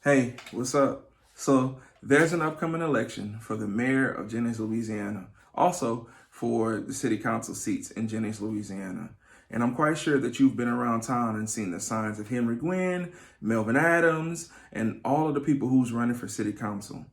Hey, what's up? So there's an upcoming election for the mayor of Jennings, Louisiana, also for the city council seats in Jennings, Louisiana. And I'm quite sure that you've been around town and seen the signs of Henry Gwynn, Melvin Adams, and all of the people who's running for city council.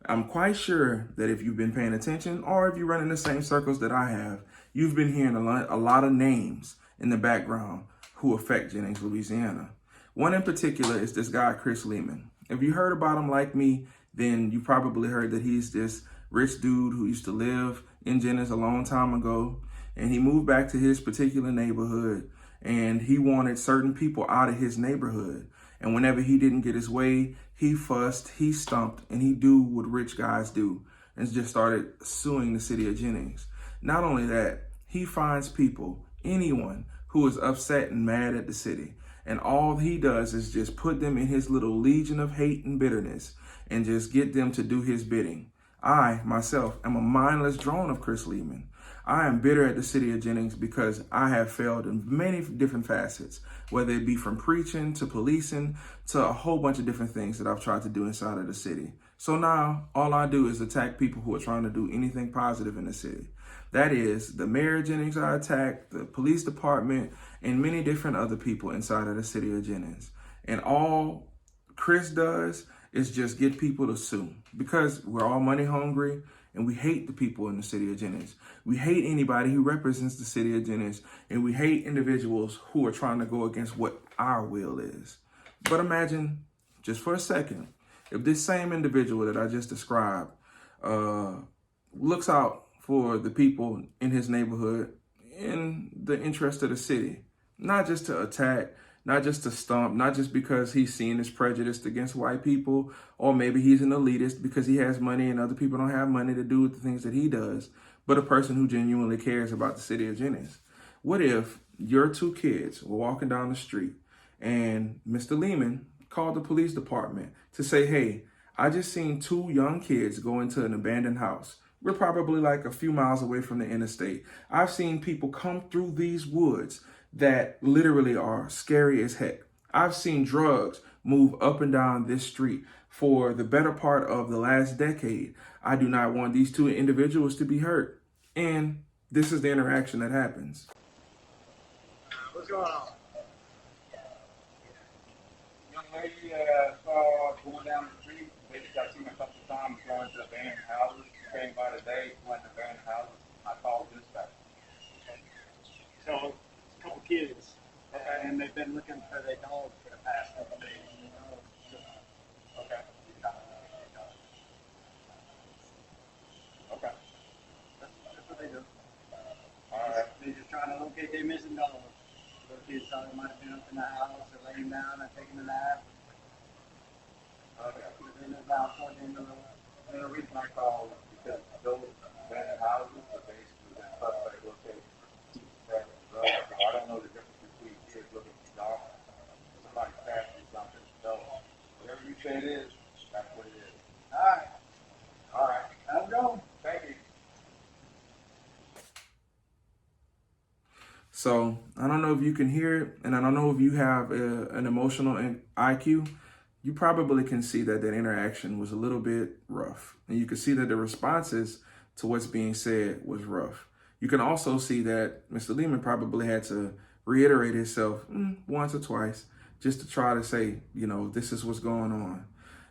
I'm quite sure that if you've been paying attention or if you run in the same circles that I have, you've been hearing a lot of names in the background who affect Jennings, Louisiana. One in particular is this guy, Chris Lehman. If you heard about him like me, then you probably heard that he's this rich dude who used to live in Jennings a long time ago. And he moved back to his particular neighborhood and he wanted certain people out of his neighborhood. And whenever he didn't get his way, he fussed, he stumped, and he do what rich guys do and just started suing the city of Jennings. Not only that, he finds people, anyone who is upset and mad at the city. And all he does is just put them in his little legion of hate and bitterness and just get them to do his bidding. I, myself, am a mindless drone of Chris Lehman. I am bitter at the city of Jennings because I have failed in many different facets, whether it be from preaching to policing to a whole bunch of different things that I've tried to do inside of the city. So now all I do is attack people who are trying to do anything positive in the city. That is the mayor of Jennings I attack, the police department, and many different other people inside of the city of Jennings. And all Chris does is just get people to sue because we're all money hungry and we hate the people in the city of Jennings. We hate anybody who represents the city of Jennings, and we hate individuals who are trying to go against what our will is. But imagine, just for a second, if this same individual that I just described looks out for the people in his neighborhood in the interest of the city, not just to attack, not just to stomp, not just because he's seen as prejudiced against white people, or maybe he's an elitist because he has money and other people don't have money to do the things that he does, but a person who genuinely cares about the city of Jennings. What if your two kids were walking down the street and Mr. Lehman called the police department to say, hey, I just seen two young kids go into an abandoned house. We're probably like a few miles away from the interstate. I've seen people come through these woods that literally are scary as heck. I've seen drugs move up and down this street for the better part of the last decade. I do not want these two individuals to be hurt. And this is the interaction that happens. What's going on? Young lady saw going down the street. Basically, I've seen a couple of times going to abandoned houses. Came by today, went to abandoned houses. I called dispatch. So, a couple kids, and they've been looking for their dog for the past couple days. Okay. Okay. That's what they do. All right. They're just trying to locate their missing dog. The kids thought it might have been up in the house or laying down and taking a nap. Okay. Within about 14 minutes. And the reason I called because those abandoned houses are basically the suspect located. I don't know the difference between kids looking for dogs. Somebody passed you something. So whatever you say it is, that's what it is. All right. All right. How's it going? Thank you. So I don't know if you can hear it, and I don't know if you have an emotional IQ. You probably can see that that interaction was a little bit rough. And you can see that the responses to what's being said was rough. You can also see that Mr. Lehman probably had to reiterate himself once or twice just to try to say, you know, this is what's going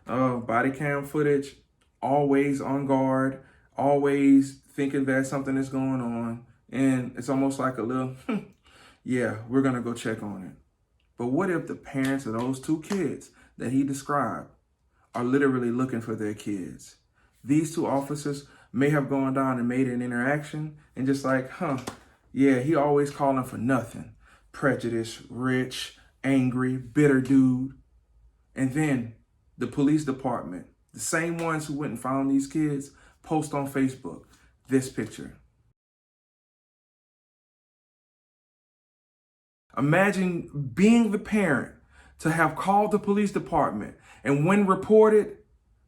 on. Body cam footage, always on guard, always thinking that something is going on. And it's almost like a little, yeah, we're going to go check on it. But what if the parents of those two kids that he described are literally looking for their kids? These two officers may have gone down and made an interaction and just like, yeah, he always calling for nothing. Prejudice, rich, angry, bitter dude. And then the police department, the same ones who went and found these kids, post on Facebook this picture. Imagine being the parent to have called the police department, and when reported,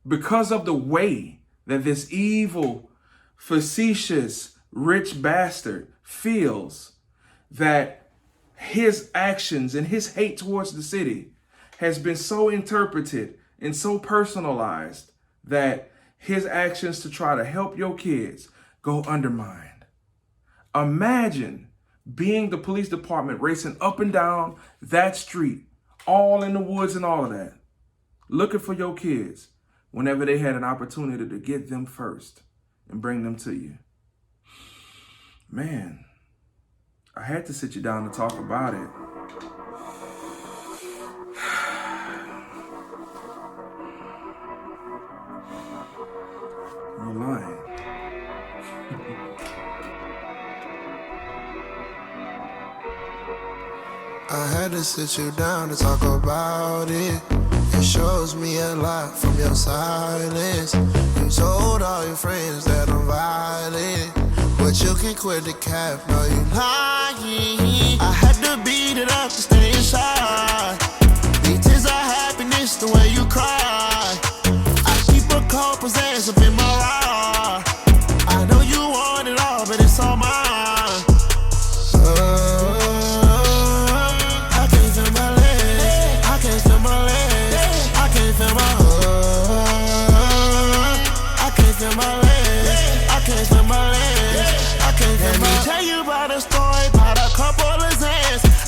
because of the way that this evil, facetious, rich bastard feels that his actions and his hate towards the city has been so interpreted and so personalized that his actions to try to help your kids go undermined. Imagine being the police department racing up and down that street, all in the woods and all of that, looking for your kids whenever they had an opportunity to get them first and bring them to you. Man, I had to sit you down to talk about it. You're lying. I had to sit you down to talk about it. It shows me a lot from your silence. You told all your friends that I'm violent, but you can quit the cap, no you lying. I had to beat it up to stay inside. These tears are happiness the way you cry. I keep a cold possess up in my ride. I know you want it all, but it's all mine.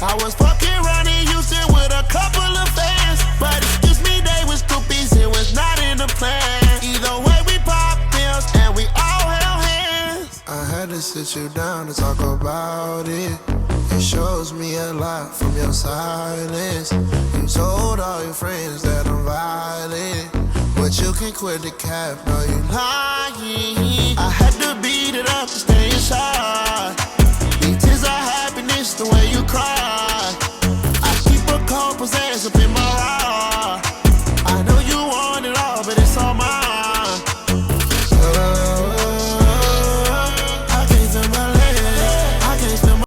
I was fucking around in Houston with a couple of fans, but excuse me, they was groupies, it was not in the plan. Either way, we pop pills and we all held hands. I had to sit you down to talk about it. It shows me a lot from your silence. You told all your friends that I'm violent, but you can quit the cap, no you lying. I had to beat it up to stay inside. These tears are happiness the way you cry. I keep a cold possess up in my ride. I know you want it all, but it's all